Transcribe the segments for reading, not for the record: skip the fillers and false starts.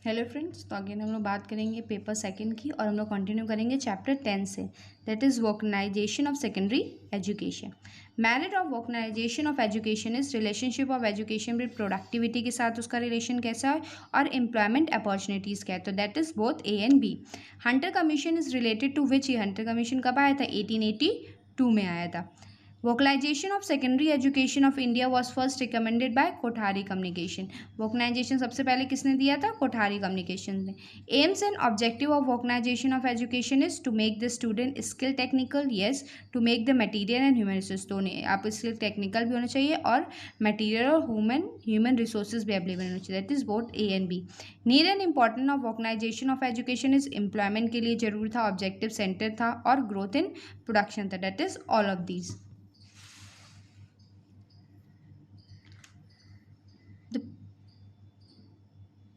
Hello friends, तो again हम लोग बात करेंगे पेपर सेकंड की और हम लोग कंटिन्यू करेंगे चैप्टर 10 से, that is vocationalization of secondary education. Merit of vocationalization of education is relationship of education with productivity के साथ उसका रिलेशन कैसा है और एम्प्लॉयमेंट अपॉर्चुनिटीज़ क्या है, तो that is both A and B. Hunter commission is related to which? ये हंटर कमीशन कब आया था? 1882 में आया था। Vocalization of secondary education of India was first recommended by Kothari communication. Vocationalization सबसे पहले किसने दिया था? कोठारी कम्युनिकेशन ने। Aims and objective of vocationalization of education is to make the student skill technical, yes, to make the material and human resource. दोनों आप skill technical भी होना चाहिए और मटीरियल और ह्यूमन रिसोर्सेज भी अवेलेबल होना चाहिए, that is both A and B. Need and important of vocationalization of education is employment के लिए जरूरी था, ऑब्जेक्टिव सेंटर था और ग्रोथ इन प्रोडक्शन था, that is all of these.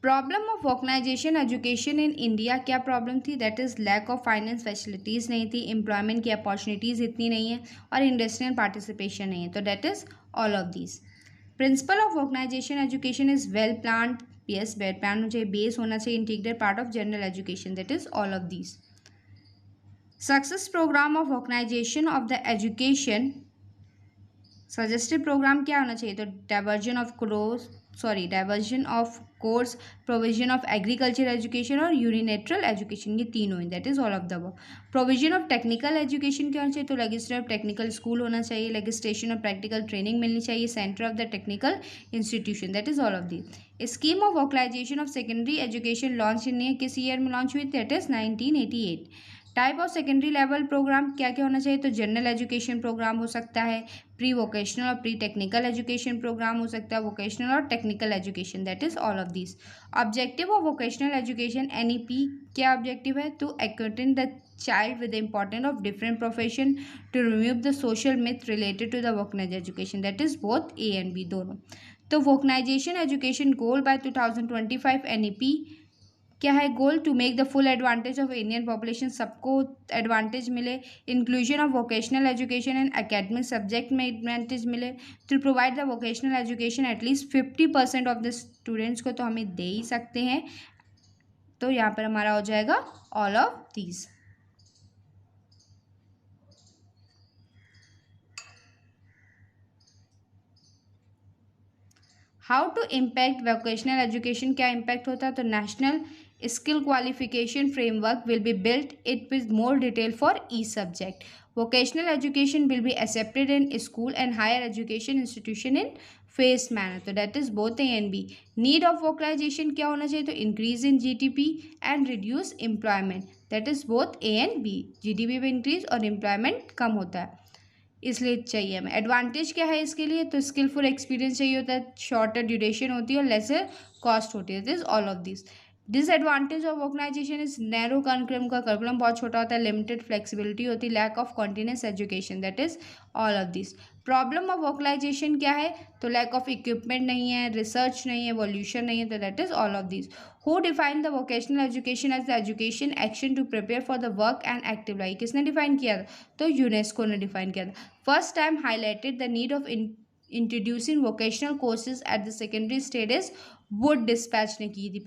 Problem of vocationalization education in India, क्या problem थी? That is lack of finance facilities नहीं थी, एम्प्लॉयमेंट की अपॉर्चुनिटीज़ इतनी नहीं है और इंडस्ट्रियल पार्टिसिपेशन नहीं है, तो that is all of these. Principle of vocationalization education is well planned, yes, well plan होना चाहिए, बेस होना चाहिए, integrated part of general education, that is all of these. Success program of vocationalization of the education, suggested program क्या होना चाहिए? तो diversion of course, provision of agriculture education और unilateral education, ये तीनों हैं, that is all of the above. Provision of technical education क्या होना चाहिए? तो लेजिस्लेशन ऑफ टेक्निकल स्कूल होना चाहिए, लेजिस्लेशन ऑफ प्रैक्टिकल ट्रेनिंग मिलनी चाहिए, centre of the technical institution, that is all of the. Scheme of vocalisation of secondary education launch in किस year में लॉन्च हुई? That is 1988। Type of secondary level programme क्या क्या होना चाहिए? तो जनरल एजुकेशन प्रोग्राम हो सकता है, प्री वोकेशनल और प्री टेक्निकल एजुकेशन प्रोग्राम हो सकता है, वोकेशनल और technical education, that is all of this. Objective of vocational education NEP, क्या ऑब्जेक्टिव है? To acquaint the child with the importance of different profession, to remove the social myth related to the vocationalize education, that is both A and B दोनों। तो vocationalization education goal by 2025 NEP क्या है goal? To make the full advantage of Indian population, सबको advantage मिले, inclusion of vocational education and academic subject में advantage मिले, to provide the vocational education at least 50% of the students को तो हमें दे ही सकते हैं, तो यहाँ पर हमारा हो जाएगा all of these. How to impact vocational education, क्या इम्पैक्ट होता है? तो national skill qualification framework will be built it with more detail for each subject. Vocational education will be accepted in school and higher education institution in face manner, तो that is both A and B. Need of vocalisation क्या होना चाहिए? तो increase in GDP and reduce employment, that is both A and B. GDP में increase और employment कम होता है, इसलिए चाहिए हमें। एडवांटेज क्या है इसके लिए? तो स्किलफुल एक्सपीरियंस चाहिए होता है, शॉर्टर ड्यूरेशन होती है और लेसर कॉस्ट होती है, this all of this. Disadvantage of organisation is narrow curriculum, का करिकुलम बहुत छोटा होता है, लिमिटेड फ्लेक्सिबिलिटी होती है, lack of continuous education, that is all of this. Problem of vocalisation क्या है? तो लैक ऑफ इक्विपमेंट नहीं है, रिसर्च नहीं है, वॉल्यूशन नहीं है, तो that is all of this. Who define the vocational education as the education action to prepare for the work and active life, किसने डिफाइन किया था? तो यूनेस्को ने डिफाइन किया था। First time highlighted the need of introducing vocational courses at the secondary stage, Wood despatch ने की थी।